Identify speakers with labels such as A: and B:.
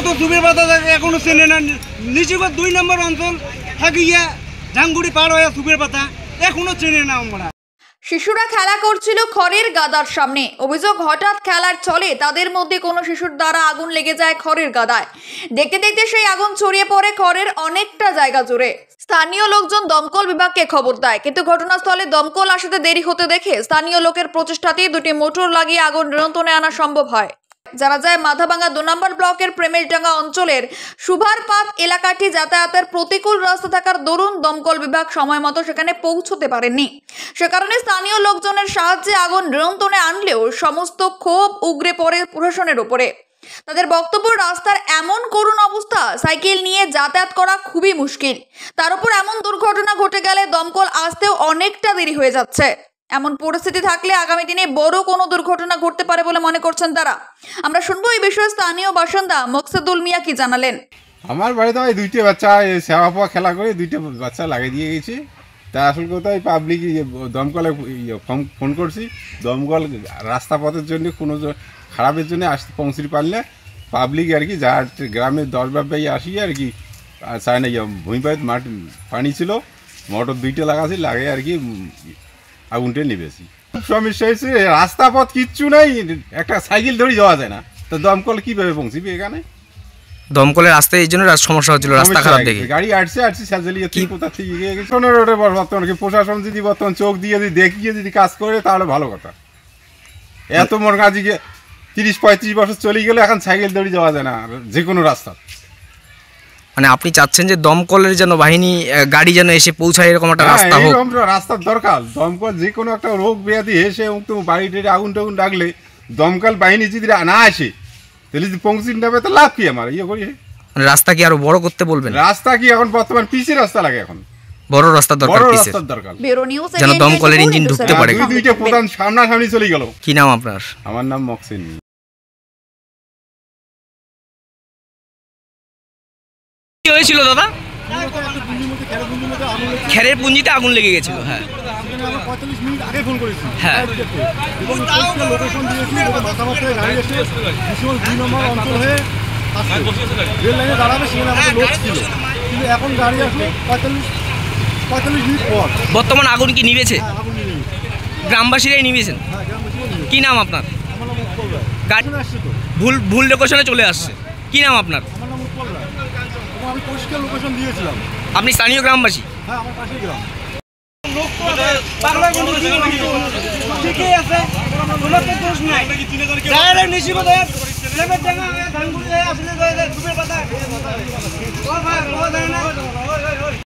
A: তো সুবির পাতা এখনো চেনে না। নিচিগত 2 নম্বর অঞ্চল থাকিয়া ঝাঙ্গুড়ি পার হয়ে সুবির পাতা এখনো চেনে না আমরা।
B: শিশুরা খেলা করছিল খড়ের গাদার সামনে। অভিযোগ, হঠাৎ খেলার ছলে তাদের মধ্যে কোনো শিশুর দ্বারা আগুন লেগে যায় খড়ের গাদায়। দেখতে দেখতে সেই আগুন ছড়িয়ে পড়ে খড়ের অনেকটা জায়গা জুড়ে। স্থানীয় লোকজন দমকল বিভাগকে খবর দেয়, কিন্তু ঘটনাস্থলে দমকল আসতে দেরি হতে দেখে স্থানীয় লোকের প্রচেষ্টাতেই 2টি মোটর লাগিয়ে আগুন নিয়ন্ত্রণে আনা সম্ভব হয়। জানা যায়, মাথাভাঙ্গা 2 নম্বর ব্লকের প্রেমেশডাঙ্গা অঞ্চলের সুভারপাত এলাকাটি যাতায়াতের প্রতিকূল রাস্তা থাকার দরুন দমকল বিভাগ সময় মতো সেখানে পৌঁছতে পারেননি। সে কারণে স্থানীয় লোকজনের সাহায্যে আগুন নিয়ন্ত্রণে আনলেও সমস্ত ক্ষোভ উগরে পড়ে প্রশাসনের উপরে। তাদের বক্তব্য, রাস্তার এমন করুণ অবস্থা, সাইকেল নিয়ে যাতায়াত করা খুবই মুশকিল। তার উপর এমন দুর্ঘটনা ঘটে গেলে দমকল আসতেও অনেকটা দেরি হয়ে যাচ্ছে। এমন পরিস্থিতি থাকলে আগামী দিনে বড় কোনো দুর্ঘটনা ঘটতে পারে বলে মনে করছেন তারা। আমরা শুনবো এই বিষয়ে স্থানীয় বাসিন্দা মকসুদুল মিয়া কি জানালেন।
C: আমার বাড়িতে ওই 2টে বাচ্চা সেবা পাওয়া খেলা করে 2টে বাচ্চা লাগিয়ে দিয়ে গেছে। তা আসল কথা ওই পাবলিক দমকলে ফোন করছি। দমকল রাস্তা পথের জন্য কোনো খারাপের জন্য আসতে পৌঁছতে পারলে পাবলিক আর কি যা গ্রামের 10 বাই আসি আর কি চায় না। ভূমিপাত মাটি পানি ছিল, মোটর 2টে লাগাছি, লাগিয়ে আর কি আগুনটা নিবেছি। খুব সমস্যা হয়েছে, রাস্তা পথ কিচ্ছু নাই, একটা সাইকেল ধরে যাওয়া যায় না। তো দমকল কীভাবে পৌঁছবে এখানে?
D: দমকলের রাস্তায় এই জন্য সমস্যা হচ্ছিল, রাস্তা খারাপ দেখে
C: গাড়ি আসছে সাজালিয়ে কি কোথা থেকে গিয়ে গেছে। রোডে বর্তমান প্রশাসন যদি বর্তমান চোখ দিয়ে যদি দেখিয়ে যদি কাজ করে তাহলে ভালো কথা। এত মোর কাছে 30-35 বছর চলে গেলে এখন সাইকেল দড়ি যাওয়া যায় না যে কোনো রাস্তা।
D: মানে আপনি চাচ্ছেন যে দমকলের যেন বাহিনী গাড়ি যেন এসে পৌঁছায়, এরকম একটা রাস্তা হোক।
C: এরকম রাস্তার দরকার। দমকল যে কোনো একটা রোগ ব্যাধি এসে বাড়িতে আগুন টাগুন ডাকলে দমকল বাহিনী যদি না আসে তাহলে যদি পৌঁছে নেবে তো লাভ কি আমার? করি
D: রাস্তা কি আরো বড় করতে বলবেন?
C: রাস্তা কি এখন বর্তমান পিচের রাস্তা লাগে, এখন
D: বড় রাস্তা দরকার,
C: বড় রাস্তার দরকার
D: যেন দমকলের ইঞ্জিন ঢুকতে পারে।
C: 2টা প্রধান সামনাসামনি চলে গেল।
D: কি নাম আপনার?
C: আমার নাম মকসিন।
D: কি হয়েছিল দাদা? খেরের পুঞ্জিতে আগুন লেগে গেছিল। হ্যাঁ,
E: 45 মিনিট আগে ফোন করেছি।
D: হ্যাঁ,
E: এবং লোকেশন দিয়েছি, মাথামাত্র গাড়ি এসে 2 নম্বর অঞ্চল হয়ে আসছে, রেল লাইনে দাঁড়াবে, সেখানে আমাদের লোক ছিল, কিন্তু এখন গাড়ি আসলে 45 মিনিট পর।
D: বর্তমান আগুন কি নিভেছে?
E: আগুন নিয়ে
D: গ্রামবাসীরাই নিভেছেন?
E: হ্যাঁ, গ্রামবাসী।
D: কি নাম আপনার?
E: আমার নাম উৎপল রায়।
D: গাড়ি
E: আসছে তো,
D: ভুল লোকেশনে চলে আসছে। কি নাম আপনার?
E: আমার নাম উৎপল রায় এবং আমি পরিষ্কার লোকেশন দিয়েছিলাম।
D: আপনি স্থানীয় গ্রামবাসী?
E: হ্যাঁ, আমার পাশেই গ্রাম।
A: ঠিকই আছে, কোনো দোষ নাই। ডাইরেক্ট নিচিগত প্রেমেশডাঙ্গা ঝাঙ্গুড়ি আসলে সুবির পাতা ও ভাই ও জানে না